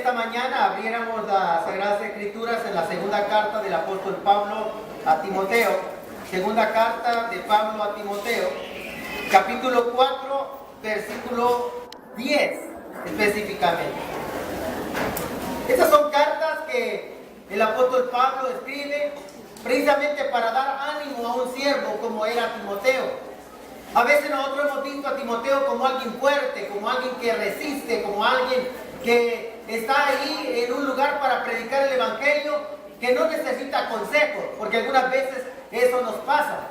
esta mañana abriéramos las Sagradas Escrituras en la segunda carta del apóstol Pablo a Timoteo. Segunda carta de Pablo a Timoteo, capítulo 4, versículo 10 específicamente. Estas son cartas que el apóstol Pablo escribe precisamente para dar ánimo a un siervo como era Timoteo. A veces nosotros hemos visto a Timoteo como alguien fuerte, como alguien que resiste, como alguien que está ahí en un lugar para predicar el evangelio, que no necesita consejos, porque algunas veces eso nos pasa.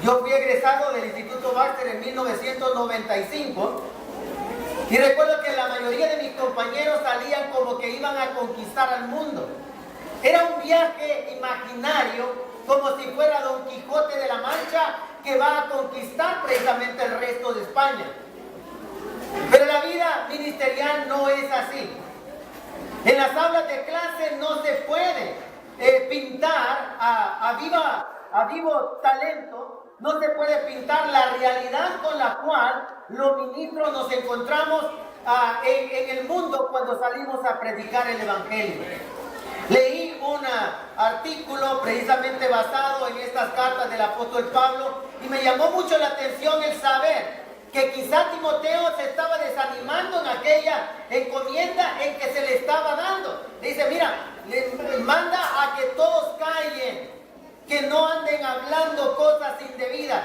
Yo fui egresado del Instituto Baxter en 1995 y recuerdo que la mayoría de mis compañeros salían como que iban a conquistar al mundo. Era un viaje imaginario, como si fuera Don Quijote de la Mancha, que va a conquistar precisamente el resto de España. Pero la vida ministerial no es así. En las aulas de clase no se puede pintar a vivo talento, no se puede pintar la realidad con la cual los ministros nos encontramos en el mundo cuando salimos a predicar el evangelio. Leí un artículo precisamente basado en estas cartas del apóstol Pablo y me llamó mucho la atención el saber que quizá Timoteo se estaba desanimando en aquella encomienda en que se le estaba dando. Le dice, mira, le manda a que todos callen, que no anden hablando cosas indebidas.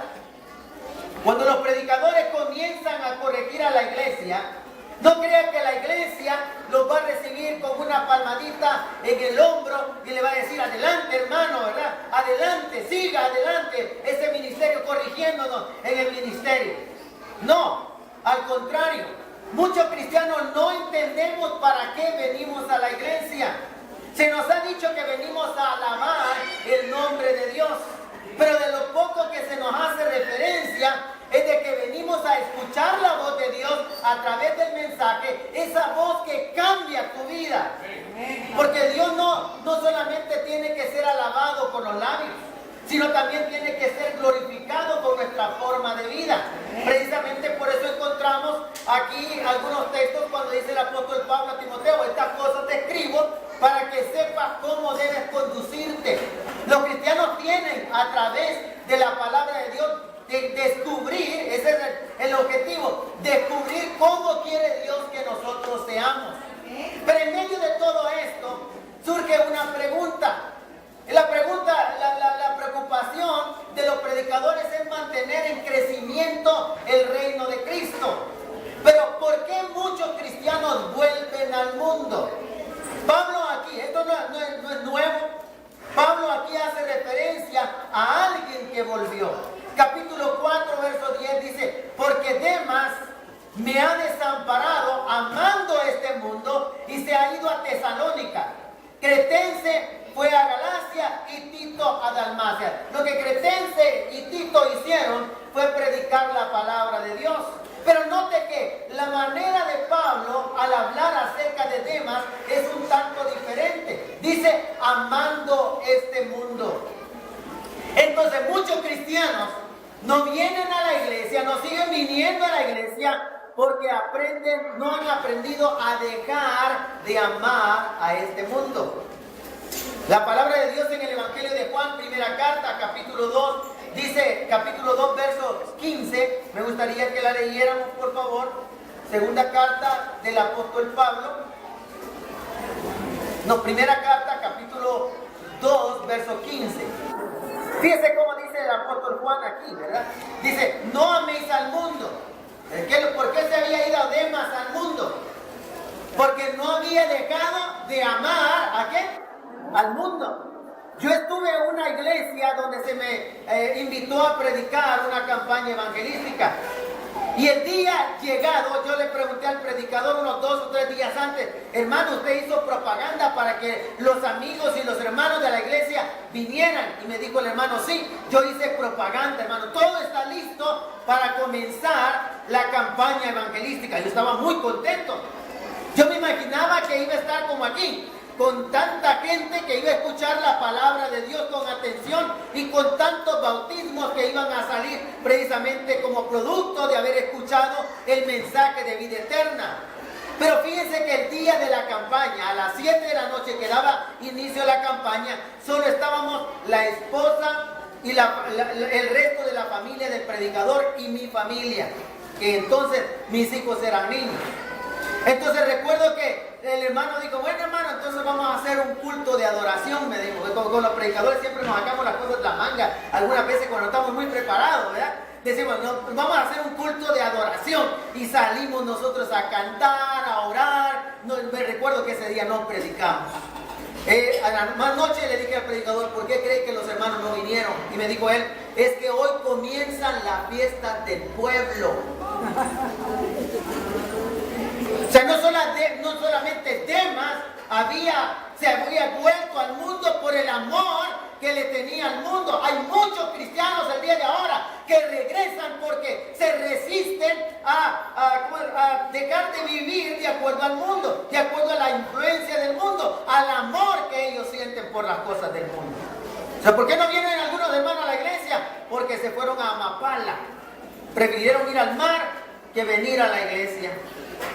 Cuando los predicadores comienzan a corregir a la iglesia, no crean que la iglesia los va a recibir con una palmadita en el hombro y le va a decir, adelante hermano, ¿verdad? Adelante, siga adelante ese ministerio, corrigiéndonos en el ministerio. No, al contrario, muchos cristianos no entendemos para qué venimos a la iglesia. Se nos ha dicho que venimos a alabar el nombre de Dios, pero de lo poco que se nos hace referencia es de que venimos a escuchar la voz de Dios a través del mensaje, esa voz que cambia tu vida. Porque Dios no solamente tiene que ser alabado con los labios, sino también tiene que ser glorificado con nuestra forma de vida. Precisamente por eso encontramos aquí algunos textos cuando dice el apóstol Pablo a Timoteo, estas cosas te escribo para que sepas cómo debes conducirte. Los cristianos tienen a través de la palabra de Dios de descubrir, ese es el objetivo, descubrir cómo quiere Dios que nosotros seamos. Pero en medio de todo esto surge una pregunta. La preocupación de los predicadores es mantener en crecimiento el reino de Cristo. Pero ¿por qué muchos cristianos vuelven al mundo? Pablo aquí, esto no es nuevo, Pablo aquí hace referencia a alguien que volvió. Capítulo 4, verso 10 dice, porque Demas me ha desamparado amando este mundo y se ha ido a Tesalónica. Cretense fue a Galacia y Tito a Dalmacia. Lo que Cretense y Tito hicieron fue predicar la palabra de Dios. Pero note que la manera de Pablo al hablar acerca de Demas es un tanto diferente. Dice, amando este mundo. Entonces muchos cristianos no vienen a la iglesia, no siguen viniendo a la iglesia porque no han aprendido a dejar de amar a este mundo. La palabra de Dios en el Evangelio de Juan, primera carta, capítulo 2, dice, capítulo 2, verso 15, me gustaría que la leyéramos, por favor. Segunda carta del apóstol Pablo. No, primera carta, capítulo 2, verso 15. Fíjese cómo dice el apóstol Juan aquí, ¿verdad? Dice, no améis al mundo. ¿Por qué se había ido Demas al mundo? Porque no había dejado de amar, ¿a qué? Al mundo. Yo estuve en una iglesia donde se me invitó a predicar una campaña evangelística. Y el día llegado, yo le pregunté al predicador unos 2 o 3 días antes, hermano, ¿usted hizo propaganda para que los amigos y los hermanos de la iglesia vinieran? Y me dijo el hermano, sí, yo hice propaganda, hermano. Todo está listo para comenzar la campaña evangelística. Yo estaba muy contento. Yo me imaginaba que iba a estar como aquí, con tanta gente que iba a escuchar la palabra de Dios con atención y con tantos bautismos que iban a salir precisamente como producto de haber escuchado el mensaje de vida eterna. Pero fíjense que el día de la campaña, a las 7 de la noche que daba inicio a la campaña, solo estábamos la esposa y el resto de la familia del predicador y mi familia, que entonces mis hijos eran niños. Entonces recuerdo que el hermano dijo, bueno hermano, entonces vamos a hacer un culto de adoración, me dijo. Con los predicadores siempre nos sacamos las cosas de la manga, algunas veces cuando estamos muy preparados, ¿verdad? Decimos, no, vamos a hacer un culto de adoración, y salimos nosotros a cantar, a orar. No, me recuerdo que ese día no predicamos. A la más noche le dije al predicador, ¿por qué cree que los hermanos no vinieron? Y me dijo él, es que hoy comienzan las fiestas del pueblo. O sea, no solamente Demas se había vuelto al mundo por el amor que le tenía al mundo. Hay muchos cristianos el día de ahora que regresan porque se resisten a dejar de vivir de acuerdo al mundo, de acuerdo a la influencia del mundo, al amor que ellos sienten por las cosas del mundo. O sea, ¿por qué no vienen algunos hermanos a la iglesia? Porque se fueron a Amapala. Prefirieron ir al mar que venir a la iglesia.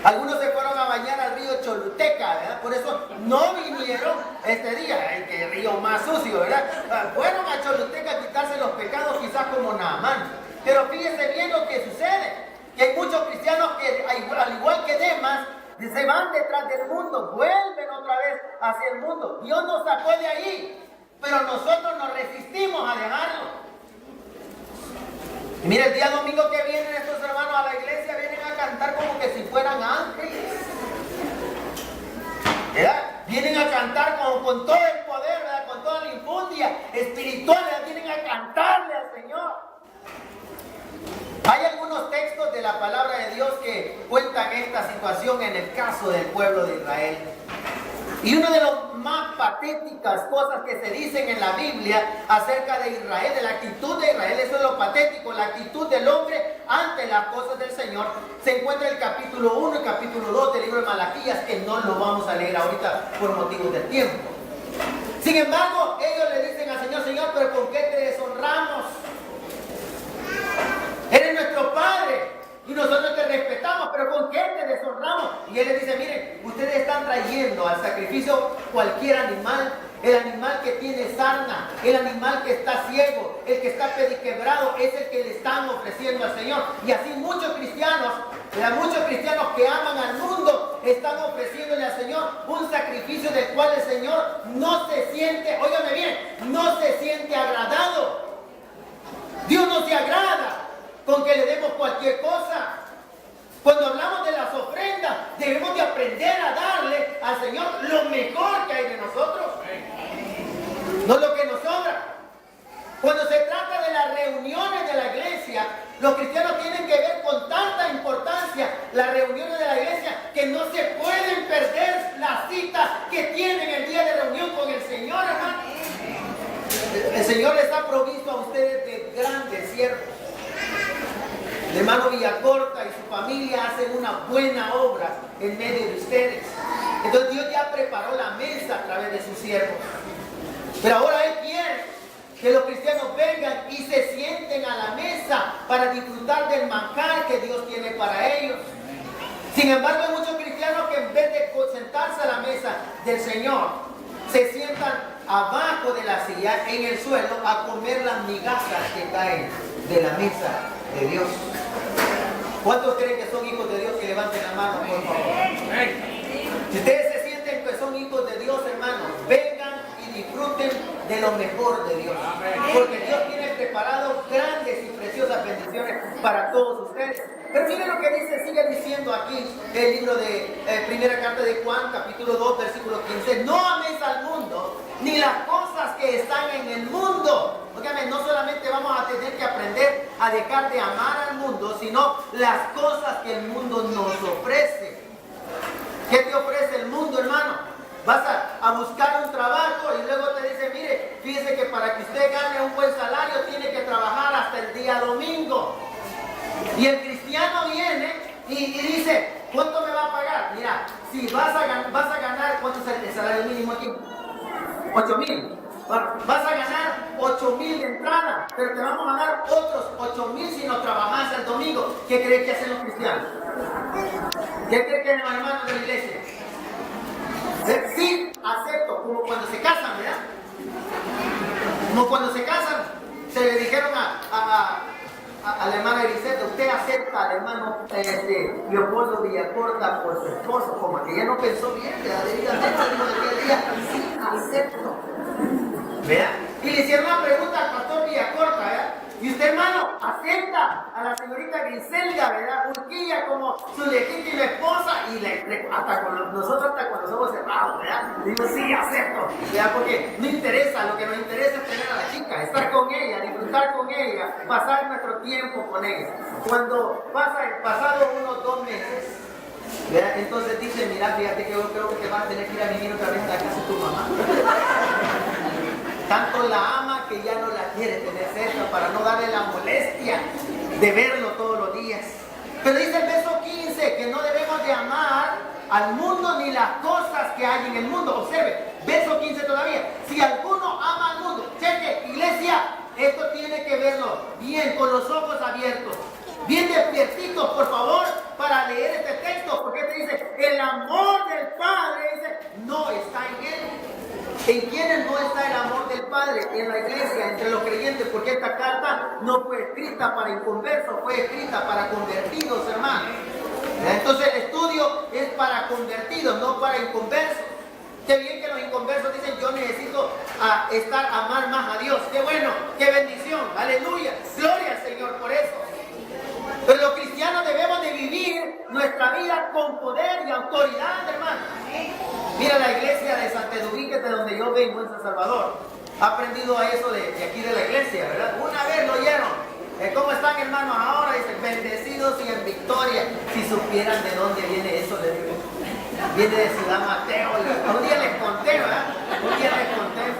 Algunos se fueron a bañar al río Choluteca, ¿verdad? Por eso no vinieron este día, el río más sucio, ¿verdad? Fueron a Choluteca a quitarse los pecados, quizás como Naamán. Pero fíjense bien lo que sucede, que hay muchos cristianos que, al igual que Demas, se van detrás del mundo, vuelven otra vez hacia el mundo. Dios nos sacó de ahí, pero nosotros nos resistimos a dejarlo. Y mira, el día domingo que vienen estos hermanos a la iglesia, vienen a cantar como que si fueran ángeles, ¿verdad? Vienen a cantar con todo el poder, ¿verdad? Con toda la infundia espiritual, ¿verdad? Vienen a cantarle al Señor. Hay algunos textos de la palabra de Dios que cuentan esta situación en el caso del pueblo de Israel. Y una de las más patéticas cosas que se dicen en la Biblia acerca de Israel, de la actitud de Israel, eso es lo patético, la actitud del hombre ante las cosas del Señor, se encuentra en el capítulo 1 y capítulo 2 del libro de Malaquías, que no lo vamos a leer ahorita por motivos del tiempo. Sin embargo, ellos le dicen al Señor, Señor, pero ¿con qué te deshonramos? Eres nuestro Padre y nosotros te respetamos, pero ¿con qué te deshonramos? Y Él les dice, miren, ustedes están trayendo al sacrificio cualquier animal, el animal que tiene sarna, el animal que está ciego, el que está pediquebrado, es el que le están ofreciendo al Señor. Y así muchos cristianos que aman al mundo, están ofreciéndole al Señor un sacrificio del cual el Señor no se siente, óigame bien, no se siente agradado. Dios no se agrada con que le demos cualquier cosa. Cuando hablamos de las ofrendas, debemos de aprender a darle al Señor lo mejor que hay de nosotros, no lo que nos sobra. Cuando se trata de las reuniones de la iglesia, los cristianos tienen que ver con tanta importancia las reuniones de la iglesia que no se pueden perder las citas que tienen el día de reunión con el Señor, hermano. El Señor les ha provisto a ustedes de grandes siervos. El hermano Villacorta y su familia hacen una buena obra en medio de ustedes. Entonces Dios ya preparó la mesa a través de sus siervos. Pero ahora Él quiere que los cristianos vengan y se sienten a la mesa para disfrutar del manjar que Dios tiene para ellos. Sin embargo, hay muchos cristianos que en vez de sentarse a la mesa del Señor, se sientan abajo de la silla, en el suelo, a comer las migajas que caen de la mesa de Dios. ¿Cuántos creen que son hijos de Dios? Que levanten la mano, por favor. Si ustedes se sienten que son hijos de Dios, hermanos, vengan y disfruten de lo mejor de Dios. Porque Dios tiene preparado grandes y preciosas bendiciones para todos ustedes. Pero miren lo que dice, sigue diciendo aquí el libro de primera carta de Juan, capítulo 2, versículo 15. No améis al mundo, ni las cosas que están en el mundo. Óigame, no solamente vamos a tener que aprender a dejar de amar al mundo, sino las cosas que el mundo nos ofrece. ¿Qué te ofrece el mundo, hermano? Vas a buscar un trabajo y luego te dice, mire, fíjese que para que usted gane un buen salario tiene que trabajar hasta el día domingo. Y el cristiano viene y dice, ¿cuánto me va a pagar? Mira, si vas a ganar, ¿cuánto es el salario mínimo aquí? 8,000. Vas a ganar 8,000 de entrada, pero te vamos a dar otros 8,000 si no trabajas el domingo. ¿Qué creen que hacen los cristianos? ¿Qué creen que es los hermanos de la iglesia? Sí, acepto, como cuando se casan, ¿verdad? Como cuando se casan, se le dijeron a la hermana Eliseta, usted acepta al hermano Leopoldo Villacorta por su esposo, como que ella no pensó bien, debidamente dijo aquel día, sí, acepto. ¿Verdad? Y le hicieron una pregunta al pastor Villacorta, ¿verdad? Y usted, hermano, acepta a la señorita Griselda, ¿verdad? Urquilla como su legítima esposa y nosotros hasta con los ojos cerrados, ¿verdad? Digo, sí, acepto, ¿verdad? Porque no interesa, lo que nos interesa es tener a la chica, estar con ella, disfrutar con ella, pasar nuestro tiempo con ella. Cuando pasado unos 2 meses, ¿verdad? Entonces dice, mira, fíjate que yo creo que te vas a tener que ir a vivir otra vez a la casa de tu mamá. Tanto la ama que ya no la quiere tener cerca para no darle la molestia de verlo todos los días. Pero dice el verso 15 que no debemos de amar al mundo ni las cosas que hay en el mundo. Observe, verso 15 todavía. Si alguno ama al mundo, cheque, iglesia, esto tiene que verlo bien, con los ojos abiertos, bien despiertitos, por favor, para leer este texto, porque te dice, el amor del Padre, dice, no está en él. ¿En quiénes no está el amor del Padre? En la iglesia, entre los creyentes, porque esta carta no fue escrita para inconversos, fue escrita para convertidos, hermanos. Entonces el estudio es para convertidos, no para inconversos. Qué bien que los inconversos dicen, yo necesito amar más a Dios. Qué bueno, qué bendición, aleluya, gloria al Señor por eso. Pero los cristianos debemos de vivir nuestra vida con poder y autoridad, hermano. Mira la iglesia de Santa Eduvique, de donde yo vengo en San Salvador. Ha aprendido a eso de aquí de la iglesia, ¿verdad? Una vez lo oyeron. ¿Cómo están, hermanos? Ahora dicen, bendecidos y en victoria. Si supieran de dónde viene eso, les digo. Viene de Ciudad Mateo. Un día les conté, ¿verdad? Un día les conté.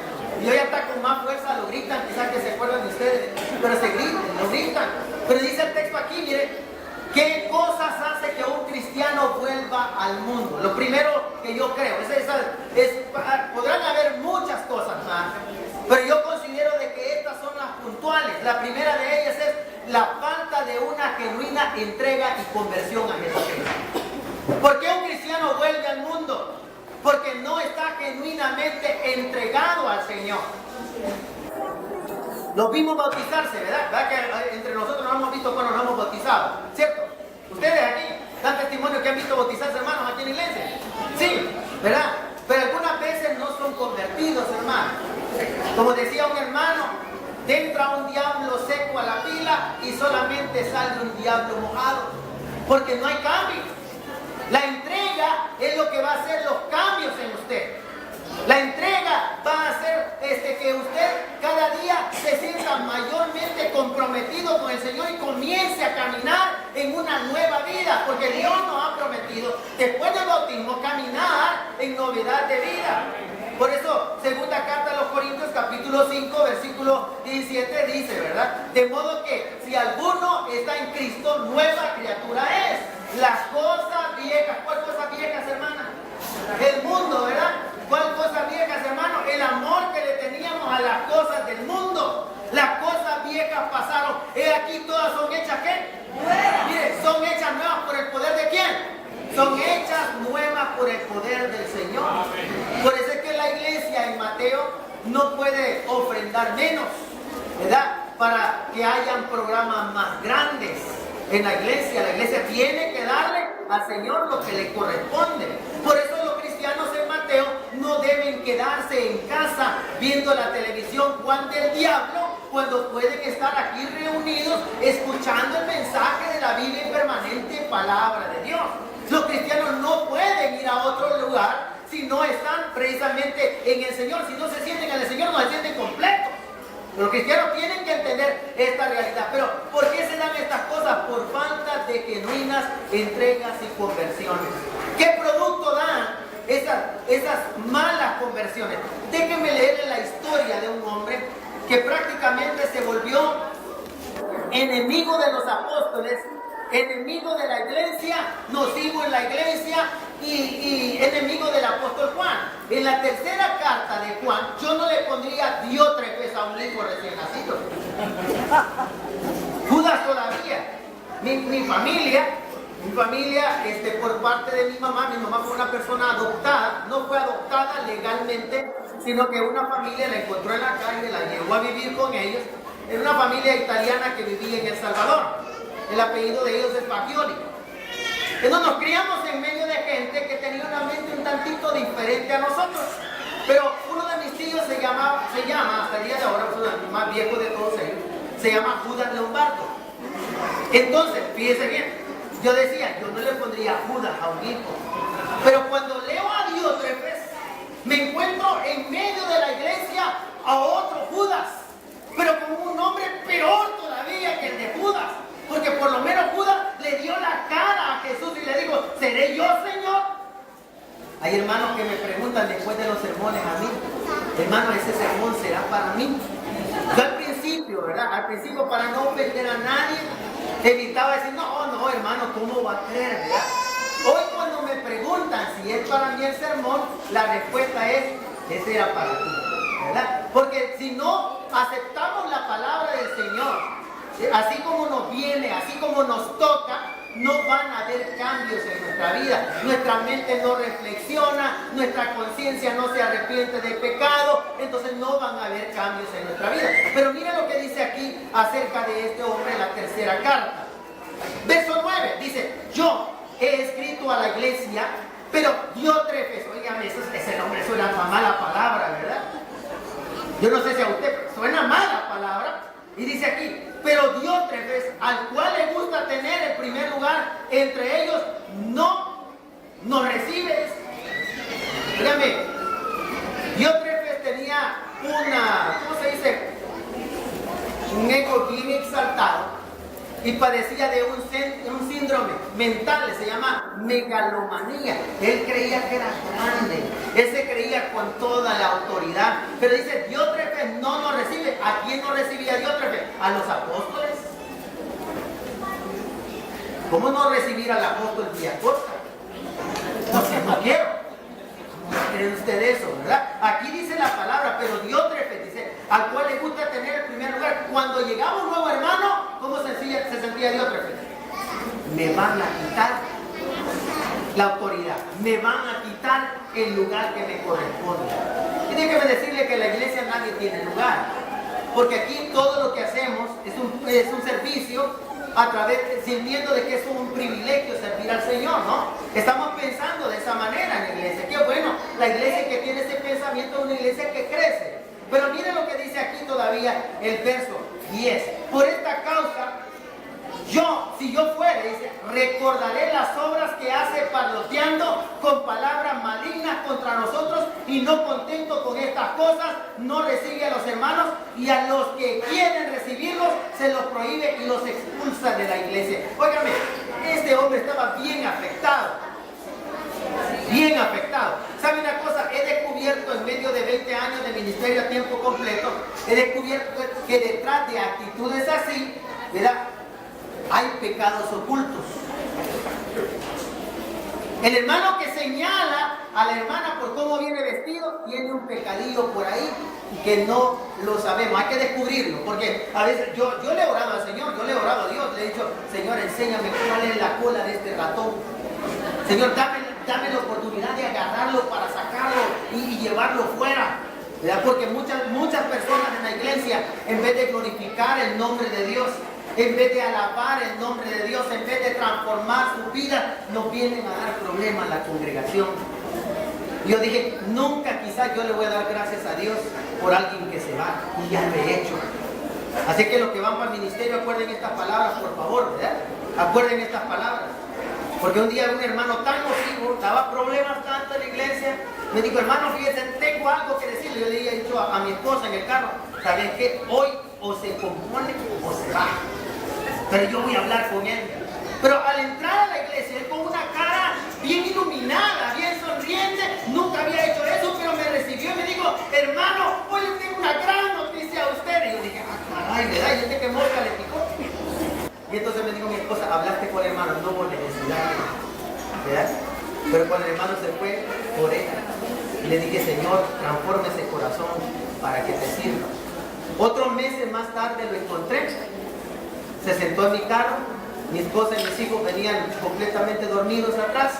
Y hoy hasta con más fuerza lo gritan, quizás que se acuerdan de ustedes. Pero se gritan, lo gritan. Pero dice el texto aquí, mire, ¿qué cosas hace que un cristiano vuelva al mundo? Lo primero que yo creo, podrán haber muchas cosas más, pero yo considero de que estas son las puntuales. La primera de ellas es la falta de una genuina entrega y conversión a Jesucristo. ¿Por qué un cristiano vuelve al mundo? Porque no está genuinamente entregado al Señor. Los vimos bautizarse, ¿verdad? ¿Verdad que entre nosotros nos hemos visto cuando nos hemos bautizado? ¿Cierto? Ustedes aquí dan testimonio que han visto bautizarse, hermanos, aquí en la iglesia. Sí, ¿verdad? Pero algunas veces no son convertidos, hermanos. Como decía un hermano, entra un diablo seco a la pila y solamente sale un diablo mojado. Porque no hay cambio. La entrega es lo que va a hacer los cambios en usted. La entrega va a hacer que usted cada día se sienta mayormente comprometido con el Señor y comience a caminar en una nueva vida, porque Dios nos ha prometido después del bautismo caminar en novedad de vida. Por eso, segunda carta a los Corintios, capítulo 5, versículo 17 dice, ¿verdad? De modo que si alguno está en Cristo, nueva criatura es. Las cosas viejas, ¿cuál cosas viejas, hermana? El mundo, ¿verdad? ¿Cuál cosas viejas, hermano? El amor que le teníamos a las cosas del mundo. Las cosas viejas pasaron. Aquí todas son hechas, ¿qué? Nuevas. Mire, son hechas nuevas por el poder de ¿quién? Son hechas nuevas por el poder del Señor. Por eso es que la iglesia en Mateo no puede ofrendar menos, ¿verdad? Para que hayan programas más grandes en la iglesia tiene que darle al Señor lo que le corresponde. Por eso los cristianos en Mateo no deben quedarse en casa viendo la televisión Juan del Diablo, cuando pueden estar aquí reunidos escuchando el mensaje de la viva y permanente palabra de Dios. Los cristianos no pueden ir a otro lugar si no están precisamente en el Señor. Si no se sienten en el Señor, no se sienten completos. Los cristianos tienen que entender esta realidad. Pero ¿por qué se dan estas cosas? Por falta de genuinas entregas y conversiones. ¿Qué producto dan esas malas conversiones? Déjenme leerle la historia de un hombre que prácticamente se volvió enemigo de los apóstoles, enemigo de la iglesia, nocivo en la iglesia y enemigo del apóstol Juan. En la tercera carta de Juan, yo no le pondría diótrefes a un hijo recién nacido. Judas todavía. Mi familia Mi familia, por parte de mi mamá fue una persona adoptada, no fue adoptada legalmente, sino que una familia la encontró en la calle, la llevó a vivir con ellos. Era una familia italiana que vivía en El Salvador. El apellido de ellos es Fagioli. Entonces nos criamos en medio de gente que tenía una mente un tantito diferente a nosotros. Pero uno de mis tíos se llama, hasta el día de ahora, uno de los más viejos de todos ellos, se llama Judas Lombardo. Entonces, fíjese bien, yo decía, yo no le pondría Judas a un hijo. Pero cuando leo a Diótrefes, me encuentro en medio de la iglesia a otro Judas, pero con un nombre peor todavía que el de Judas. Porque por lo menos Judas le dio la cara a Jesús y le dijo, ¿seré yo, Señor? Hay hermanos que me preguntan después de los sermones a mí, hermano, ¿ese sermón será para mí? Yo al principio, ¿verdad? Al principio, para no ofender a nadie, evitaba decir, no, hermano, ¿cómo va a creer, verdad? Hoy cuando me preguntan si es para mí el sermón, la respuesta es, ese era para ti, ¿verdad? Porque si no aceptamos la palabra del Señor, así como nos viene, así como nos toca, no van a haber cambios en nuestra vida. Nuestra mente no reflexiona, nuestra conciencia no se arrepiente del pecado, entonces no van a haber cambios en nuestra vida. Pero mira lo que dice aquí acerca de este hombre en la tercera carta. Verso 9, dice, yo he escrito a la iglesia, pero Diótrefes, oigan, ese nombre suena una mala palabra, ¿verdad? Yo no sé si a usted suena mala palabra. Y dice aquí, pero Diótrefes, al cual le gusta tener el primer lugar entre ellos, no recibes. Dígame, Diótrefes tenía ¿cómo se dice? Un ego bien exaltado y padecía de un síndrome mental, se llama megalomanía. Él creía que era grande, él se creía con toda la autoridad. Pero dice, Diótrefes no nos recibe. ¿A quién no recibía Diótrefes? ¿A los apóstoles? ¿Cómo no recibir al apóstol Diacosta? No quiero. ¿Cómo cree usted eso, verdad? Aquí dice la palabra, pero Diótrefes dice, al cual le gusta tener el primer lugar. Cuando llegaba un nuevo hermano, ¿cómo se sentía Diótrefes? Me van a quitar la autoridad, me van a quitar el lugar que me corresponde. Y déjeme decirle que en la iglesia nadie tiene lugar, porque aquí todo lo que hacemos es un servicio a través, sintiendo de que es un privilegio servir al Señor, ¿no? Estamos pensando de esa manera en la iglesia. Qué bueno, la iglesia que tiene ese pensamiento es una iglesia que crece. Pero miren lo que dice aquí todavía el verso 10. Por esta causa, si yo fuera, dice, recordaré las obras que hace parloteando con palabras malignas contra nosotros, y no contento con estas cosas, no recibe a los hermanos, y a los que quieren recibirlos se los prohíbe y los expulsa de la iglesia. Óigame, este hombre estaba bien afectado. Bien afectado. ¿Sabe una cosa? He descubierto en medio de 20 años de ministerio a tiempo completo, he descubierto que detrás de actitudes así, ¿verdad?, hay pecados ocultos. El hermano que señala a la hermana por cómo viene vestido tiene un pecadillo por ahí que no lo sabemos. Hay que descubrirlo, porque a veces yo le he orado al Señor, yo le he orado a Dios, le he dicho, Señor, enséñame cuál es la cola de este ratón. Señor, dame la oportunidad de agarrarlo para sacarlo y llevarlo fuera, ¿verdad? Porque muchas personas en la iglesia, en vez de glorificar el nombre de Dios, en vez de alabar el nombre de Dios, en vez de transformar su vida, nos vienen a dar problemas a la congregación. Yo dije, nunca quizás yo le voy a dar gracias a Dios por alguien que se va, y ya lo he hecho. Así que los que van para el ministerio, acuerden estas palabras, por favor, ¿verdad? Acuerden estas palabras. Porque un día un hermano tan nocivo, daba problemas tanto en la iglesia, me dijo, hermano, fíjese, tengo algo que decirle. Yo le había dicho a mi esposa en el carro, ¿sabes qué? Hoy o se compone o se va. Pero yo voy a hablar con él. Pero al entrar a la iglesia, él con una cara bien iluminada, bien sonriente, nunca había hecho eso, pero me recibió y me dijo, hermano, hoy tengo una gran noticia a usted. Y yo dije, caray, ¿verdad? Y este que mosca le picó. Y entonces me dijo mi esposa, hablaste con el hermano, no hubo necesidad, ¿verdad? Pero cuando el hermano se fue, oré y le dije, Señor, transforma ese corazón para que te sirva. Otros meses más tarde lo encontré, se sentó en mi carro Mi esposa y mis hijos venían completamente dormidos atrás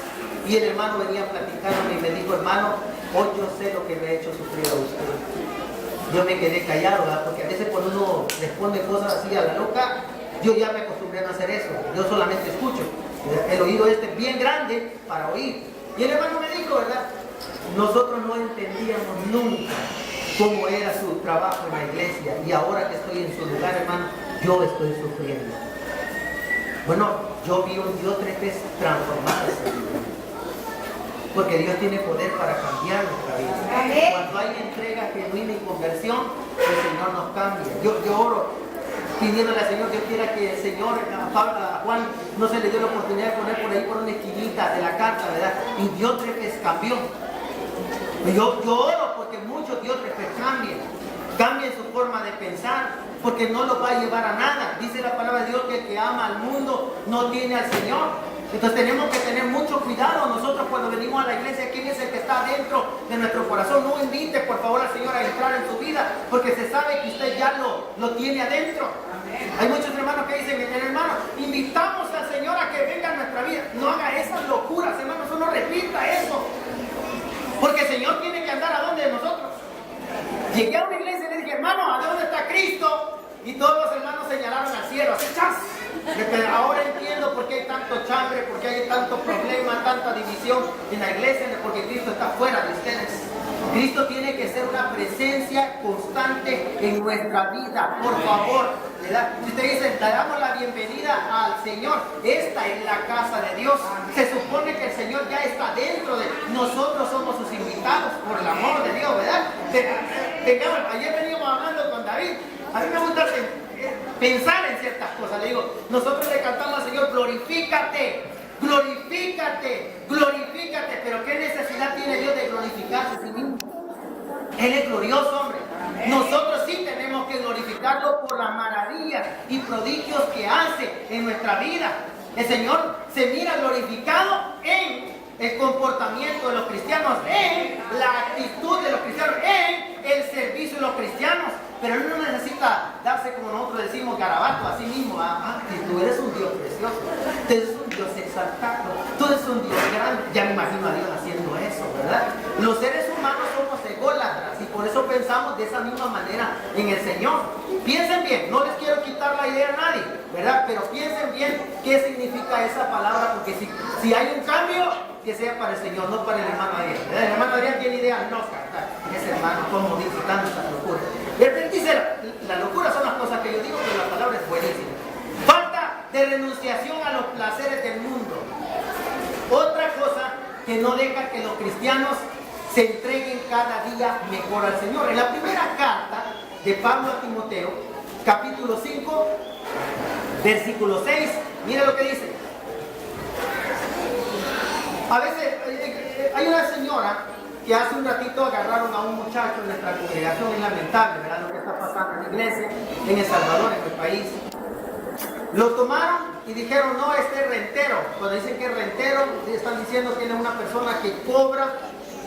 y el hermano venía platicándome y me dijo, hermano, hoy yo sé lo que me ha hecho sufrir a usted. Yo me quedé callado, ¿verdad? Porque a veces cuando uno responde cosas así a la loca, yo ya me acostumbré a no hacer eso. Yo solamente escucho. El oído este es bien grande para oír. Y el hermano me dijo, ¿verdad? Nosotros no entendíamos nunca cómo era su trabajo en la iglesia. Y ahora que estoy en su lugar, hermano, yo estoy sufriendo. Bueno, yo vi un Dios 3 veces transformado ese vida. Porque Dios tiene poder para cambiar nuestra vida. Cuando hay entrega genuina y conversión, el Señor nos cambia. Yo oro pidiéndole al Señor, Dios quiera que el Señor, a Juan no se le dio la oportunidad de poner por ahí por una esquinita de la carta, ¿verdad? Y Dios 3 veces cambió. Y yo oro porque muchos Dios 3 veces cambien su forma de pensar, porque no los va a llevar a nada. Dice la palabra de Dios que el que ama al mundo no tiene al Señor. Entonces tenemos que tener mucho cuidado nosotros cuando venimos a la iglesia. ¿Quién es el que está dentro de nuestro corazón? No invite por favor al Señor a entrar en su vida, porque se sabe que usted ya lo tiene adentro. Hay muchos hermanos que dicen, hermano, invitamos al Señor a que venga a nuestra vida. No haga esas locuras, hermanos, no repita eso, porque el Señor tiene que andar a donde de nosotros. Llegué a una iglesia y le dije, hermano, ¿a dónde está Cristo? Y todos los hermanos señalaron al cielo, así, ¡chas! Pero ahora entiendo por qué hay tanto chambre, por qué hay tanto problema, tanta división en la iglesia, porque Cristo está fuera de ustedes. Cristo tiene que ser una presencia constante en nuestra vida, por favor, ¿verdad? Si usted dice, le damos la bienvenida al Señor, esta es la casa de Dios. Se supone que el Señor ya está dentro de nosotros, somos sus invitados, por el amor de Dios, ¿verdad? Ayer veníamos hablando con David. A mí me gusta pensar en ciertas cosas. Le digo, nosotros le cantamos al Señor, glorifícate, glorifícate, glorifícate. Pero ¿qué necesidad tiene Dios de glorificarse a sí mismo? Él es glorioso, hombre. Nosotros sí tenemos que glorificarlo por las maravillas y prodigios que hace en nuestra vida. El Señor se mira glorificado en el comportamiento de los cristianos, en la actitud de los cristianos, en el servicio de los cristianos. Pero Él no necesita darse, como nosotros decimos, garabato a sí mismo. Que tú eres un Dios precioso, tú eres un Dios exaltado, tú eres un Dios grande. Ya me imagino a Dios haciendo eso, ¿verdad? Los seres humanos somos ególatras y por eso pensamos de esa misma manera en el Señor. Piensen bien, no les quiero quitar la idea a nadie, ¿verdad? Pero piensen bien qué significa esa palabra, porque si hay un cambio, que sea para el Señor, no para el hermano Adrián. El hermano Adrián tiene idea, no, ese hermano, como dice tantas locuras. Y él dice, la locura son las cosas que yo digo, pero la palabra es buenísima. Falta de renunciación a los placeres del mundo. Otra cosa que no deja que los cristianos se entreguen cada día mejor al Señor. En la primera carta de Pablo a Timoteo, capítulo 5, versículo 6, mira lo que dice. A veces hay una señora que hace un ratito agarraron a un muchacho en nuestra congregación. Es lamentable, ¿verdad? Lo que está pasando en la iglesia, en El Salvador, en el país. Lo tomaron y dijeron, no, este es rentero. Cuando dicen que es rentero, están diciendo que él es una persona que cobra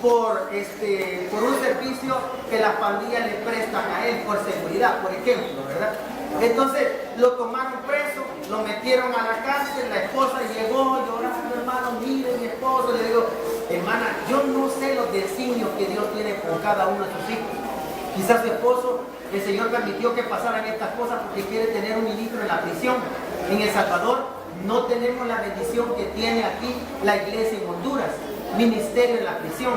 por un servicio que las pandillas le prestan a él por seguridad, por ejemplo, ¿verdad? Entonces lo tomaron preso, lo metieron a la cárcel, la esposa llegó llorando, hermano, mire mi esposo. Le digo, hermana, yo no sé los designios que Dios tiene con cada uno de sus hijos. Quizás su esposo, el Señor permitió que pasaran estas cosas porque quiere tener un ministro en la prisión. En El Salvador no tenemos la bendición que tiene aquí la iglesia en Honduras, ministerio en la prisión.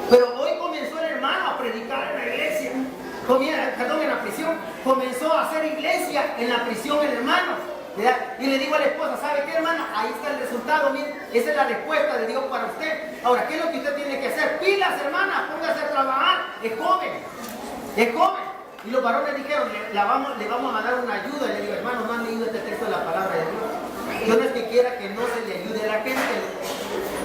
Pero hoy comenzó el hermano a predicar en la iglesia, en la prisión. Comenzó a hacer iglesia en la prisión el hermano, ¿verdad? Y le digo a la esposa, ¿sabe qué, hermana? Ahí está el resultado, mire, esa es la respuesta de Dios para usted. Ahora, ¿qué es lo que usted tiene que hacer? Pilas, hermana, póngase a trabajar, es joven, es joven. Y los varones dijeron, le vamos a dar una ayuda. Y le digo, hermano, no han leído este texto de la palabra de Dios. Yo no es que quiera que no se le ayude a la gente,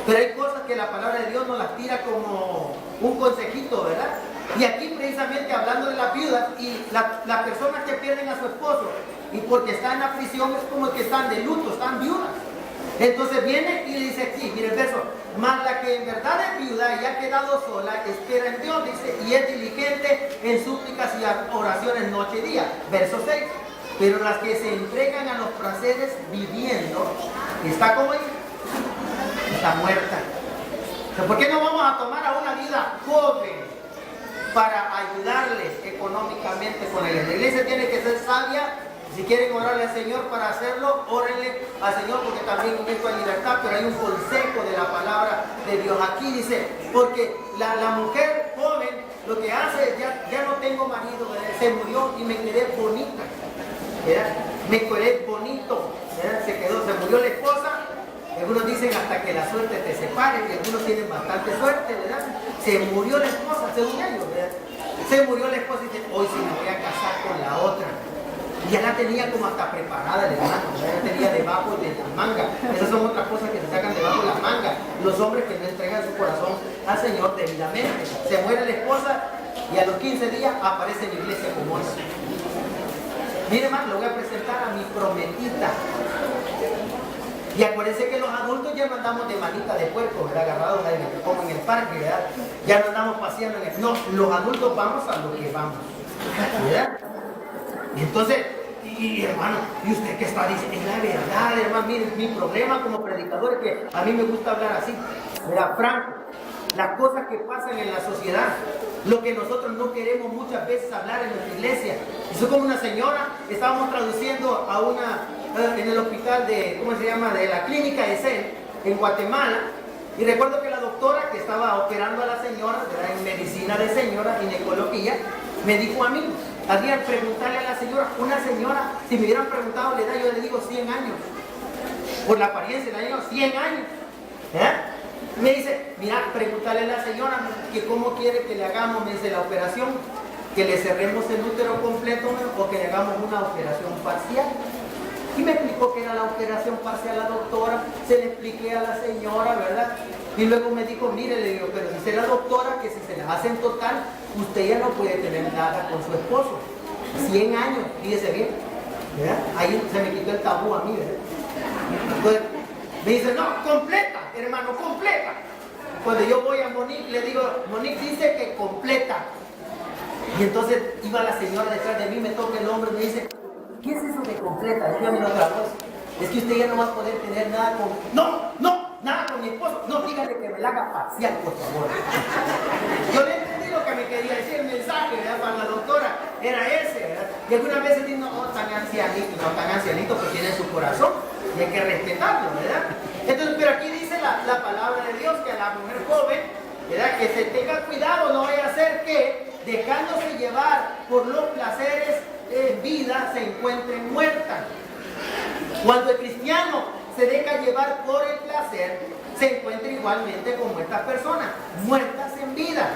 pero hay cosas que la palabra de Dios nos las tira como un consejito, ¿verdad? Y aquí precisamente hablando de las viudas y las personas que pierden a su esposo y porque están en la prisión, es como que están de luto, están viudas. Entonces viene y le dice aquí, mire el verso, mas la que en verdad es viuda y ha quedado sola, espera en Dios, dice, y es diligente en súplicas y oraciones noche y día. Verso 6. Pero las que se entregan a los placeres viviendo, está como ella, está muerta. ¿Por qué no vamos a tomar a una vida joven para ayudarles económicamente con la iglesia? La iglesia tiene que ser sabia. Si quieren orarle al Señor para hacerlo, órenle al Señor, porque también en esto hay libertad, pero hay un consejo de la palabra de Dios. Aquí dice, porque la mujer joven lo que hace es, ya no tengo marido, ¿verdad? Se murió y me quedé bonita, ¿verdad? Me quedé bonito, ¿verdad? Se murió la esposa. Algunos dicen hasta que la suerte te separe, y algunos tienen bastante suerte, ¿verdad? Se murió la esposa, según ellos, ¿verdad? Se murió la esposa y dicen, hoy sí me voy a casar con la otra. Y ya la tenía como hasta preparada el hermano, ya la tenía debajo de la manga. Esas son otras cosas que se sacan debajo de la manga. Los hombres que no entregan su corazón al Señor debidamente. Se muere la esposa y a los 15 días aparece en la iglesia como eso. Mire, hermano, le voy a presentar a mi prometida. Y acuérdense que los adultos ya no andamos de manita de puerco, ¿verdad? Agarrados ahí, como en el parque, ¿verdad? Ya no andamos paseando en el... No, los adultos vamos a lo que vamos, ¿verdad? Y entonces, hermano, ¿y usted qué está diciendo? Es la verdad, hermano. Mire, mi problema como predicador es que a mí me gusta hablar así, ¿verdad? Franco, las cosas que pasan en la sociedad, lo que nosotros no queremos muchas veces hablar en nuestra iglesia. Eso como una señora, estábamos traduciendo a una, en el hospital de, ¿cómo se llama?, de la clínica de CEN, en Guatemala, y recuerdo que la doctora que estaba operando a la señora, ¿verdad?, en medicina de señora, ginecología, me dijo a mí, Adrián, preguntarle a la señora, una señora, si me hubieran preguntado la edad, yo le digo 100 años, por la apariencia, le digo 100 años, me dice, mira, preguntarle a la señora que cómo quiere que le hagamos, me dice, la operación, que le cerremos el útero completo o que le hagamos una operación parcial. Y me explicó que era la operación parcial a la doctora, se le expliqué a la señora, ¿verdad? Y luego me dijo, mire, le digo, pero dice la doctora que si se la hace en total, usted ya no puede tener nada con su esposo. 100 años, fíjese bien, ¿verdad? Ahí se me quitó el tabú a mí, ¿verdad? Entonces, me dice, no, completa, hermano, completa. Cuando yo voy a Monique, le digo, Monique dice que completa. Y entonces iba la señora detrás de mí, me toca el hombro y me dice, ¿qué es eso de completa? Dígame otra voz. Es que usted ya no va a poder tener nada con... No, nada con mi esposo. No, dígale que me la haga parcial, por favor. Yo le entendí lo que me quería decir, el mensaje, ¿verdad? Para la doctora era ese, ¿verdad? Y algunas veces digo, no, tan ancianito, pues tiene su corazón y hay que respetarlo, ¿verdad? Entonces, pero aquí dice la palabra de Dios que a la mujer joven, ¿verdad?, que se tenga cuidado, no vaya a ser que, dejándose llevar por los placeres en vida, se encuentre muerta. Cuando el cristiano se deja llevar por el placer, se encuentra igualmente como estas personas, muertas en vida.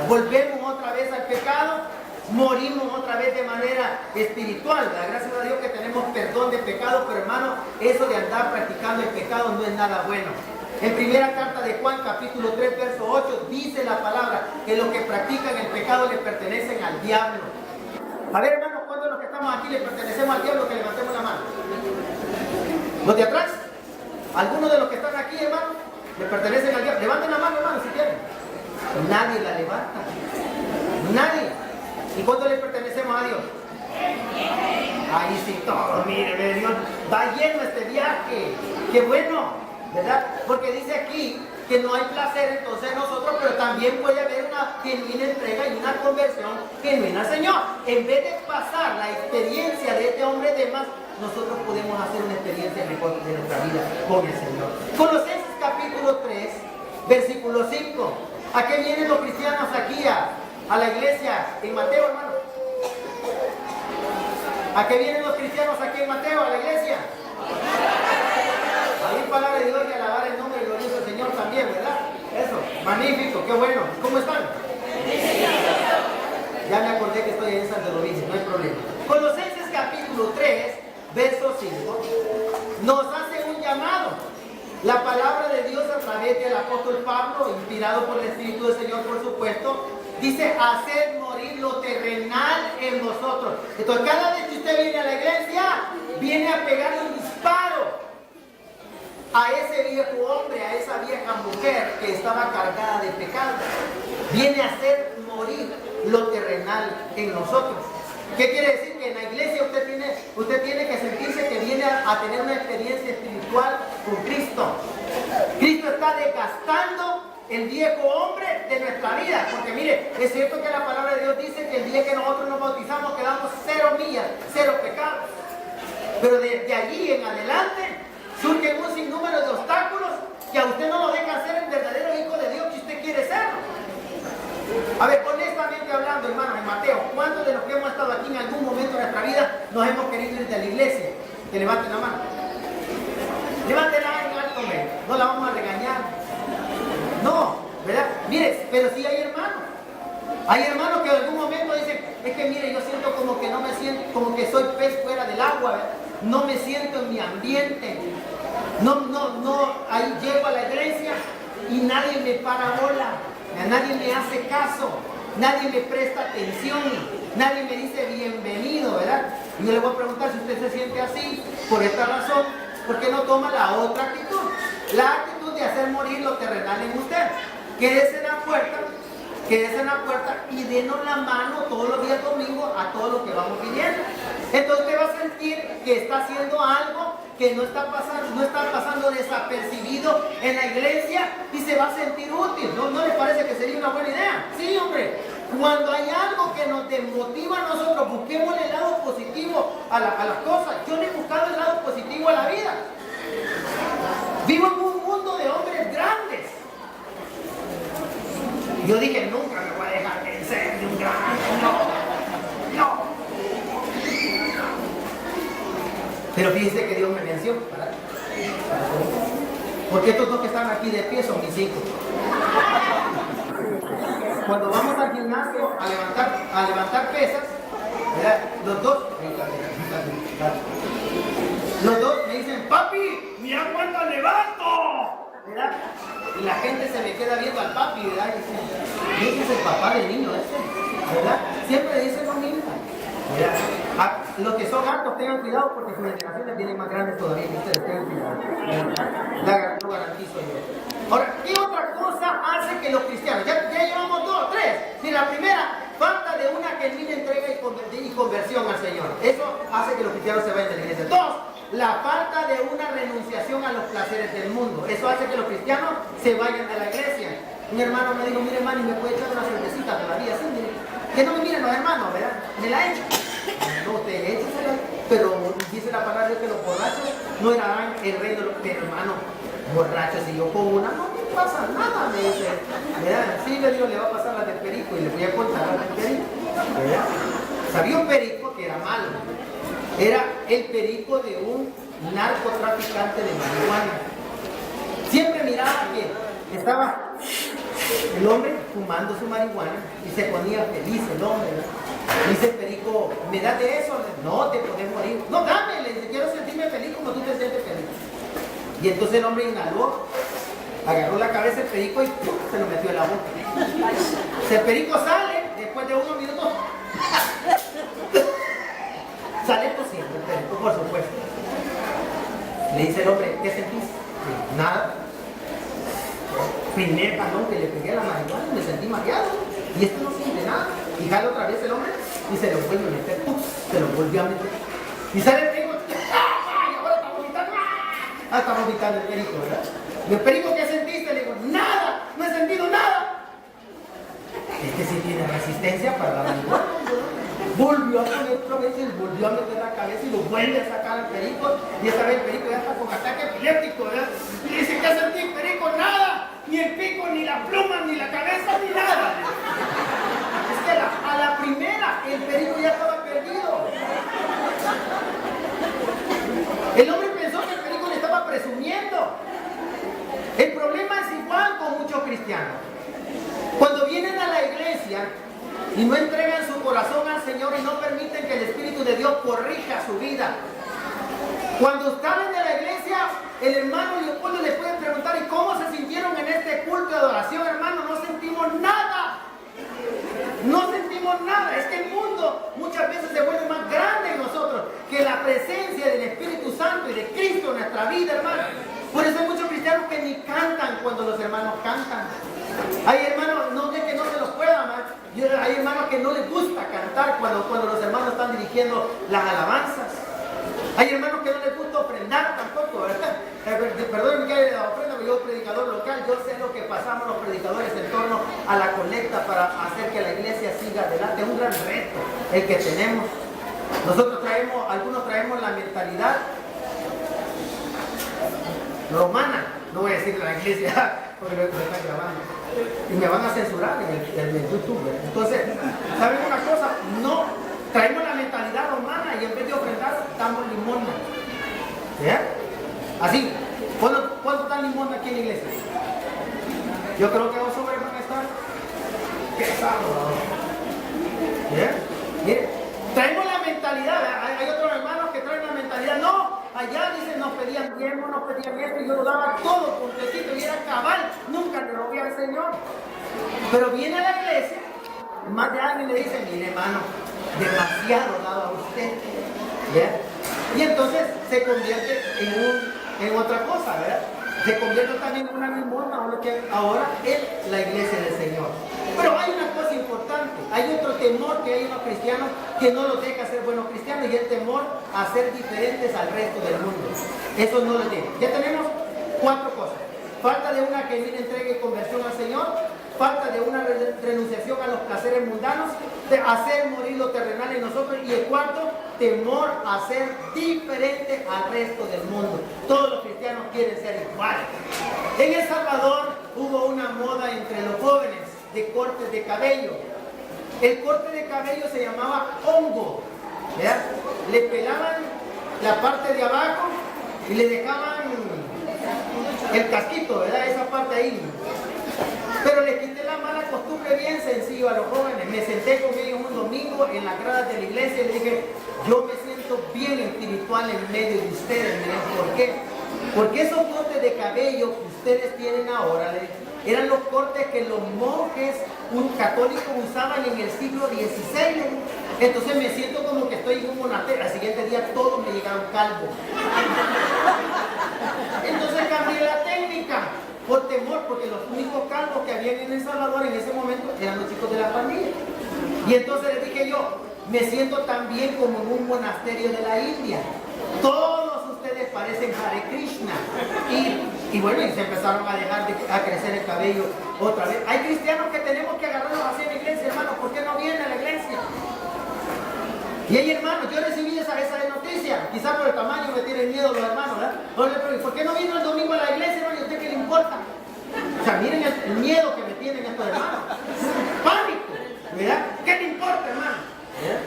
Volvemos otra vez al pecado, morimos otra vez de manera espiritual. Gracias a Dios que tenemos perdón de pecado, pero hermano, eso de andar practicando el pecado no es nada bueno. En primera carta de Juan, capítulo 3, verso 8, dice la palabra que los que practican el pecado le pertenecen al diablo. A ver, hermano, ¿cuántos de los que estamos aquí le pertenecemos al diablo? Que levantemos la mano. ¿Los de atrás? ¿Algunos de los que están aquí, hermano, le pertenecen al diablo? Levanten la mano, hermano, si quieren. Nadie la levanta. Nadie. ¿Y cuánto le pertenecemos a Dios? Ahí sí, todo, mire, Dios, va lleno este viaje. ¡Qué bueno! ¿Verdad? Porque dice aquí que no hay placer entonces nosotros, pero también puede haber una genuina entrega y una conversión genuina al Señor. En vez de pasar la experiencia de este hombre de más, nosotros podemos hacer una experiencia mejor de nuestra vida con el Señor. Colosenses capítulo 3, versículo 5. ¿A qué vienen los cristianos aquí a la iglesia en Mateo, hermano? ¿A qué vienen los cristianos aquí en Mateo, a la iglesia? A oír palabra de Dios y alabar el nombre glorioso del Señor también, ¿verdad? Eso, magnífico, qué bueno. ¿Cómo están? Ya me acordé que estoy en Santo Domingo, no hay problema. Colosenses capítulo 3, verso 5, nos hace un llamado. La palabra de Dios a través del apóstol Pablo, inspirado por el Espíritu del Señor, por supuesto, dice, hacer morir lo terrenal en vosotros. Entonces, cada vez que usted viene a la iglesia, viene a pegar un disparo a ese viejo hombre, a esa vieja mujer que estaba cargada de pecado. Viene a hacer morir lo terrenal en nosotros. ¿Qué quiere decir? Que en la iglesia usted tiene que sentirse que viene a tener una experiencia espiritual con Cristo. Cristo está desgastando el viejo hombre de nuestra vida. Porque mire, es cierto que la palabra de Dios dice que el día que nosotros nos bautizamos quedamos 0 millas, 0 pecados. Pero desde allí en adelante surgen un sinnúmero de obstáculos que a usted no lo dejan ser el verdadero hijo de Dios que usted quiere ser. A ver, honestamente hablando, hermanos, en Mateo, ¿cuántos de los que hemos estado aquí en algún momento de nuestra vida nos hemos querido ir de la iglesia? Que levanten la mano. Levántela en alto, no la vamos a regañar. No, ¿verdad? Mire, pero sí hay hermanos. Hay hermanos que en algún momento dicen, es que mire, yo siento como que no me siento, como que soy pez fuera del agua, ¿verdad? No me siento en mi ambiente. Ahí llego a la iglesia y nadie me para bola. Nadie me hace caso, nadie me presta atención, nadie me dice bienvenido, ¿verdad? Y yo le voy a preguntar si usted se siente así, por esta razón, ¿por qué no toma la otra actitud? La actitud de hacer morir lo terrenal en usted. Quédese en la puerta y denos la mano todos los días domingos a todos los que vamos viniendo. Entonces usted va a sentir que está haciendo algo que no está pasando desapercibido en la iglesia y se va a sentir útil. ¿No le parece que sería una buena idea? Sí, hombre. Cuando hay algo que nos desmotiva a nosotros, busquemos el lado positivo a las cosas. Yo le he buscado el lado positivo a la vida. Vivo en un mundo de hombres grandes. Yo dije, nunca me voy a dejar vencer de un gran hombre. No. Pero fíjense que Dios me venció. Porque estos dos que están aquí de pie son mis hijos. Cuando vamos al gimnasio a levantar pesas, ¿verdad? Los dos me dicen, papi, mira cuánto levanto, ¿verdad? Y la gente se me queda viendo al papi, ¿verdad? Y dice, ese es el papá del niño ese, ¿verdad? Siempre dicen lo mismo. Mira, los que son altos tengan cuidado porque sus generaciones vienen más grandes todavía que ustedes, tengan cuidado. Lo garantizo yo. Ahora, ¿qué otra cosa hace que los cristianos? Ya llevamos 2, 3. Mira, la primera, falta de una genuina entrega y conversión al Señor. Eso hace que los cristianos se vayan de la iglesia. 2, la falta de una renunciación a los placeres del mundo. Eso hace que los cristianos se vayan de la iglesia. Un hermano me dijo, mire hermano, ¿y me puede echar una cervecita todavía? Sí, mire. Que no me miren los hermanos, ¿verdad? Me la echan. No, usted échesela. Pero dice la palabra de que los borrachos no heredarán el reino de los hermanos. Borrachos, y yo con una, no me pasa nada, me dice. ¿Verdad? Sí, le digo, le va a pasar la del perico y le voy a contar la del perico. ¿Verdad? Sabía un perico que era malo. Era el perico de un narcotraficante de marihuana. Siempre miraba que estaba el hombre fumando su marihuana y se ponía feliz el hombre, ¿verdad? Dice el perico, ¿me das de eso? No, te puedes morir. No, dame, le dice, quiero sentirme feliz como tú te sientes feliz. Y entonces el hombre inhaló, agarró la cabeza del perico y ¡pum!, se lo metió en la boca. El perico sale, después de unos minutos, sale tosiendo el perico, por supuesto. Le dice el hombre, ¿qué sentís? Nada. Primer jalón que le pegué a la marihuana y me sentí mareado. Y esto no siente nada. Y jala otra vez el hombre y se lo vuelve a meter. ¡Pum! Se lo volvió a meter. Y sale el perico. ¡Ah! Y ahora está vomitando. ¡Ah! Está vomitando el perico, ¿verdad? ¿Y el perico qué sentiste? Le digo, nada. No he sentido nada. Es que sí tiene resistencia para la marihuana. Volvió a poner otra vez y volvió a meter la cabeza y lo vuelve a sacar al perico. Y esta vez el perico ya está con ataque epiléptico, ¿verdad? Y le dice, ¿qué sentí, perico? Nada. Ni el pico, ni la pluma, ni la cabeza, ni nada. Es que a la primera el perico ya estaba perdido. El hombre pensó que el perico le estaba presumiendo. El problema es igual con muchos cristianos. Cuando vienen a la iglesia y no entregan su corazón al Señor y no permiten que el Espíritu de Dios corrija su vida. Cuando salen de la iglesia, el hermano Leopoldo le puede preguntar, ¿y cómo se sintieron en este culto de adoración, hermano? No sentimos nada. No sentimos nada. Es que el mundo muchas veces se vuelve más grande en nosotros que la presencia del Espíritu Santo y de Cristo en nuestra vida, hermano. Por eso hay muchos cristianos que ni cantan cuando los hermanos cantan. Hay hermanos, no de que no se los pueda amar. Hay Hay hermanos que no les gusta cantar cuando los hermanos están dirigiendo las alabanzas. Hay hermanos que no les gusta ofrendar tampoco, ¿verdad? Perdónenme que haya la ofrenda, pero yo predicador local, yo sé lo que pasamos los predicadores en torno a la colecta para hacer que la iglesia siga adelante. Es un gran reto el que tenemos. Nosotros algunos traemos la mentalidad romana, no voy a decir la iglesia porque me están grabando y me van a censurar en el YouTube. Entonces, ¿saben una cosa? No, traemos la mentalidad romana y en vez de ofrendar, damos limosna. ¿Ya? Así, ¿cuánto dan limosna aquí en la iglesia? Yo creo que vosotros van a estar pesados. ¿Ya? Mire, traemos la mentalidad, hay otros hermanos que traen la mentalidad, no, allá dicen nos pedían diezmo, nos pedían esto y yo lo daba todo completito y era cabal, nunca le robé al Señor. Pero viene a la iglesia, más de alguien le dice, mire hermano, demasiado dado a usted. ¿Ya? Y entonces se convierte en otra cosa, ¿verdad? Se convierte también en una limosna, ahora es la iglesia del Señor. Pero hay una cosa importante, hay otro temor que hay en los cristianos que no los deja ser buenos cristianos y el temor a ser diferentes al resto del mundo. Eso no lo tiene. Ya tenemos 4 cosas. Falta de una genuina entrega y conversión al Señor, falta de una renunciación a los placeres mundanos, de hacer morir lo terrenal en nosotros, y el cuarto, temor a ser diferente al resto del mundo. Todos los cristianos quieren ser iguales. En El Salvador hubo una moda entre los jóvenes de cortes de cabello. El corte de cabello se llamaba hongo, ¿verdad? Le pelaban la parte de abajo y le dejaban el casquito, ¿verdad? Esa parte ahí. Pero le quité la mala costumbre bien sencillo a los jóvenes. Me senté con ellos un domingo en las gradas de la iglesia y les dije, yo me siento bien espiritual en medio de ustedes. Miren, ¿por qué? Porque esos cortes de cabello que ustedes tienen ahora eran los cortes que los monjes católicos usaban en el siglo XVI. Entonces me siento como que estoy en un monasterio. Al siguiente día todos me llegaron calvos. Entonces cambié la técnica. Por temor, porque los únicos calvos que habían en El Salvador en ese momento eran los chicos de la pandilla. Y entonces les dije yo, me siento también como en un monasterio de la India. Todos ustedes parecen Hare Krishna. Y bueno, y se empezaron a dejar a crecer el cabello otra vez. Hay cristianos que tenemos que agarrarlos así en la iglesia, hermanos. ¿Por qué no vienen a la iglesia? Y hay hermanos, yo recibí esa noticia, quizás por el tamaño me tienen miedo los hermanos, ¿verdad? ¿Por qué no vino el domingo a la iglesia, hermano? ¿Y a usted qué le importa? O sea, miren el miedo que me tienen estos hermanos. Pánico, ¿verdad? ¿Qué le importa, hermano? ¿Verdad?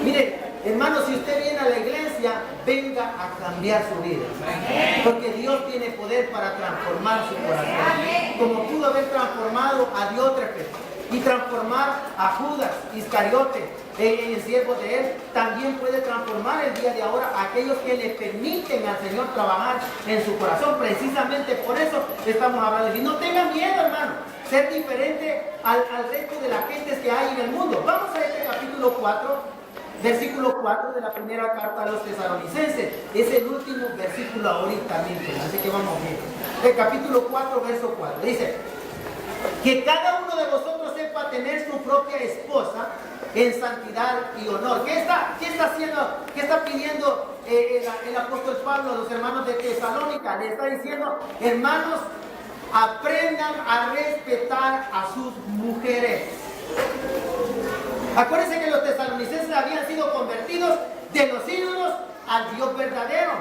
Mire, hermano, si usted viene a la iglesia, venga a cambiar su vida. Porque Dios tiene poder para transformar su corazón. Como pudo haber transformado a Diótrefes y transformar a Judas Iscariote en el siervo de él, también puede transformar el día de ahora a aquellos que le permiten al Señor trabajar en su corazón. Precisamente por eso estamos hablando. Y no tengan miedo, hermano, ser diferente al resto de las gentes que hay en el mundo. Vamos a este capítulo 4, versículo 4 de la primera carta a los tesalonicenses. Es el último versículo ahorita mismo, así que vamos bien. El capítulo 4, verso 4. Dice, que cada uno de vosotros sepa tener su propia esposa en santidad y honor. ¿Qué está haciendo? ¿Qué está pidiendo el apóstol Pablo a los hermanos de Tesalónica? Le está diciendo, hermanos, aprendan a respetar a sus mujeres. Acuérdense que los tesalonicenses habían sido convertidos de los ídolos al Dios verdadero.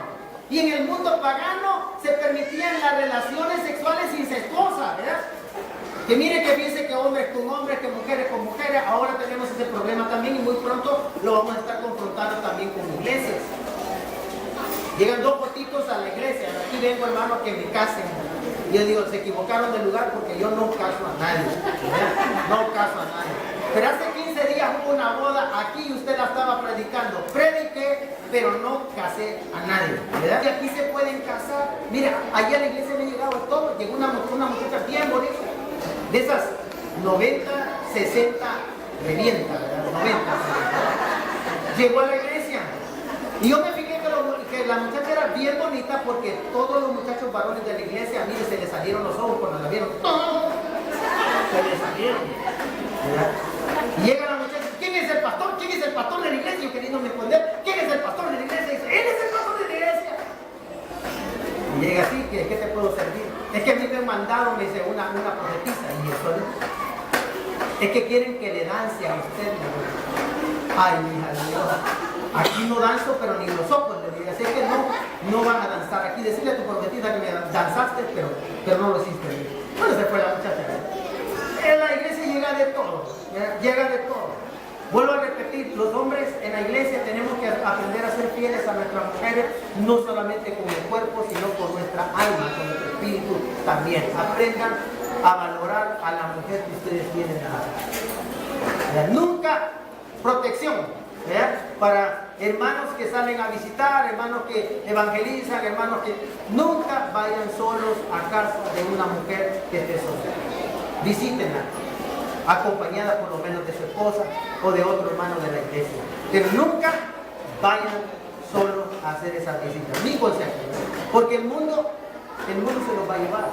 Y en el mundo pagano se permitían las relaciones sexuales incestuosas, ¿verdad? Que mire que piense que hombres con hombres, que mujeres con mujeres. Ahora tenemos ese problema también y muy pronto lo vamos a estar confrontando también con iglesias. Llegan 2 fotitos a la iglesia. Aquí vengo, hermano, que me casen. Y yo digo, se equivocaron de lugar porque yo no caso a nadie. ¿Verdad? No caso a nadie. Pero hace 15 días hubo una boda aquí y usted la estaba predicando. Prediqué, pero no casé a nadie. ¿Verdad? Y aquí se pueden casar. Mira, allá a la iglesia me ha llegado todo. Llegó una muchacha bien bonita. De esas 90, 60, revienta, ¿verdad? 90, 60. Llegó a la iglesia. Y yo me fijé que la muchacha era bien bonita porque todos los muchachos varones de la iglesia, a mí se les salieron los ojos cuando la vieron. Se les salieron. ¿Verdad? Y Es que quieren que le dance a usted, ay, hija de Dios. Aquí no danzo, pero ni los ojos le diré. Así que no van a danzar aquí. Decirle a tu prometida que me danzaste, pero no lo hiciste. Bueno, se fue la muchacha. En la iglesia llega de todo. Llega de todo. Vuelvo a repetir, los hombres en la iglesia tenemos que aprender a ser fieles a nuestras mujeres, no solamente con el cuerpo, sino con nuestra alma, con nuestro espíritu también. Aprendan a valorar a la mujer que ustedes tienen a la. Nunca protección. Para hermanos que salen a visitar, hermanos que evangelizan, hermanos que nunca vayan solos a casa de una mujer que esté sola. Visítenla, acompañada por lo menos de su esposa o de otro hermano de la iglesia. Pero nunca vayan solos a hacer esas visitas. Mi consejo, porque el mundo se los va a llevar.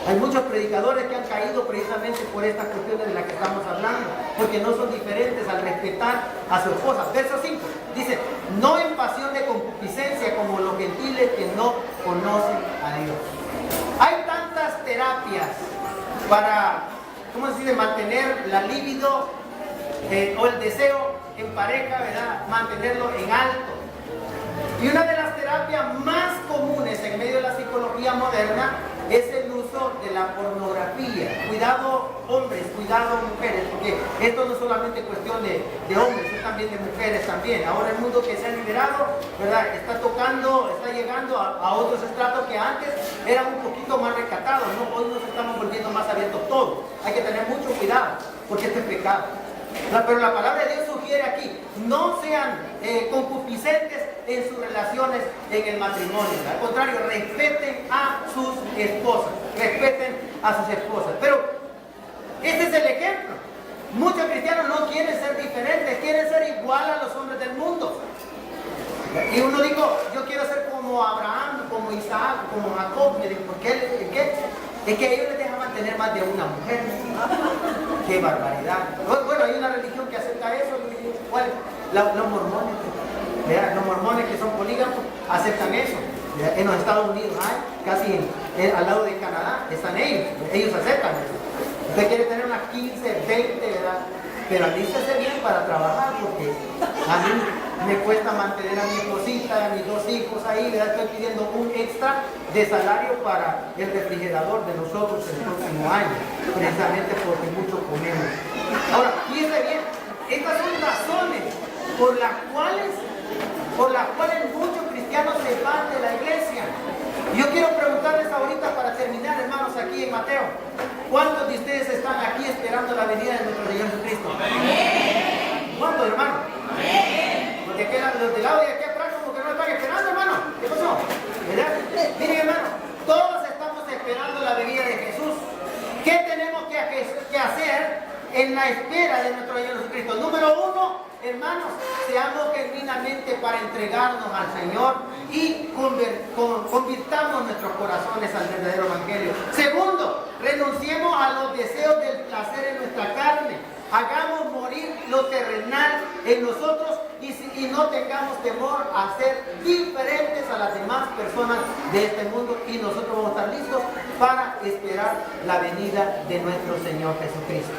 Hay muchos predicadores que han caído precisamente por estas cuestiones de las que estamos hablando, porque no son diferentes al respetar a su esposa. Verso 5 dice, no en pasión de concupiscencia como los gentiles que no conocen a Dios. Hay tantas terapias para, ¿cómo se dice?, mantener la libido o el deseo en pareja, ¿verdad?, mantenerlo en alto. Y una de las terapias más comunes en medio de la psicología moderna es el uso de la pornografía. Cuidado hombres, cuidado mujeres, porque esto no es solamente cuestión de hombres, es también de mujeres también. Ahora el mundo que se ha liberado, ¿verdad?, está llegando a otros estratos que antes eran un poquito más recatados, ¿no? Hoy nos estamos volviendo más abiertos todos. Hay que tener mucho cuidado, porque esto es pecado. Pero la palabra de Dios sugiere aquí, no sean concupiscentes en sus relaciones en el matrimonio. Al contrario, respeten a sus esposas. Respeten a sus esposas. Pero este es el ejemplo. Muchos cristianos no quieren ser diferentes, quieren ser igual a los hombres del mundo. Y uno dijo, yo quiero ser como Abraham, como Isaac, como Jacob. Me dijo, ¿por qué? Es que ellos les dejaban tener más de una mujer. ¡Qué barbaridad! Bueno, hay una religión que acepta eso. ¿Cuál? Los mormones. ¿Verdad? Los mormones que son polígamos aceptan eso. ¿Verdad? En los Estados Unidos hay, casi al lado de Canadá, están ellos aceptan eso. Usted quiere tener unas 15, 20, ¿verdad? Pero alístese bien para trabajar, porque a mí me cuesta mantener a mi esposita, a mis 2 hijos ahí, ¿verdad? Estoy pidiendo un extra de salario para el refrigerador de nosotros el próximo año, precisamente porque mucho comemos. Ahora, fíjense bien, estas son razones por las cuales muchos cristianos se van de la iglesia. Yo quiero preguntarles ahorita para terminar, hermanos, aquí en Mateo, ¿cuántos de ustedes están aquí esperando la venida de nuestro Señor Jesucristo? ¿Cuántos, hermano? Porque los de lado y aquí atrás como que no están esperando, hermano. ¿Qué pasó? ¿Verdad? Miren, hermano, todos estamos esperando la venida de Jesús. ¿Qué tenemos que hacer en la espera de nuestro Señor Jesucristo? Número 1, hermanos, seamos genuinamente para entregarnos al Señor y convirtamos nuestros corazones al verdadero evangelio. Segundo, renunciemos a los deseos del placer en nuestra carne. Hagamos morir lo terrenal en nosotros y no tengamos temor a ser diferentes a las demás personas de este mundo, y nosotros vamos a estar listos para esperar la venida de nuestro Señor Jesucristo.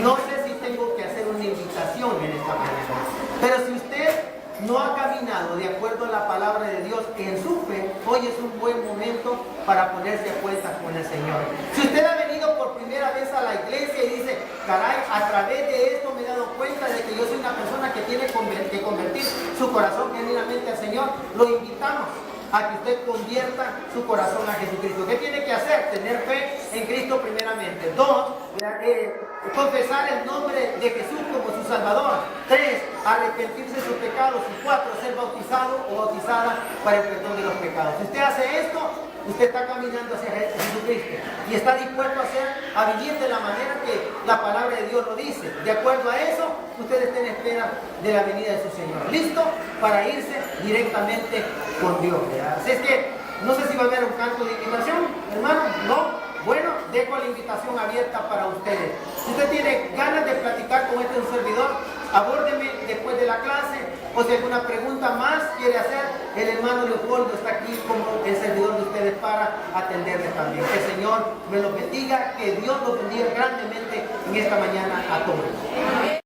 No sé si tengo que hacer una invitación en esta mañana, pero si usted no ha caminado de acuerdo a la palabra de Dios en su fe, hoy es un buen momento para ponerse a cuentas con el Señor. Si usted ha venido por primera vez a la iglesia y dice, caray, a través de esto me he dado cuenta de que yo soy una persona que tiene que convertir su corazón genuinamente al Señor, lo invitamos a que usted convierta su corazón a Jesucristo. ¿Qué tiene que hacer? Tener fe en Cristo primeramente. 2, confesar el nombre de Jesús como su Salvador. 3, arrepentirse de sus pecados. Y 4, ser bautizado o bautizada para el perdón de los pecados. Si usted hace esto, usted está caminando hacia Jesucristo y está dispuesto a vivir de la manera que la palabra de Dios lo dice. De acuerdo a eso, usted está en espera de la venida de su Señor, listo para irse directamente con Dios. Así es que no sé si va a haber un canto de invitación, hermano. No. Bueno, dejo la invitación abierta para ustedes. Si usted tiene ganas de platicar con un servidor, abórdeme después de la clase, o si alguna pregunta más quiere hacer, El hermano Leopoldo está aquí como el servidor de ustedes para atenderles también. Que el Señor me los bendiga, que Dios los bendiga grandemente en esta mañana a todos.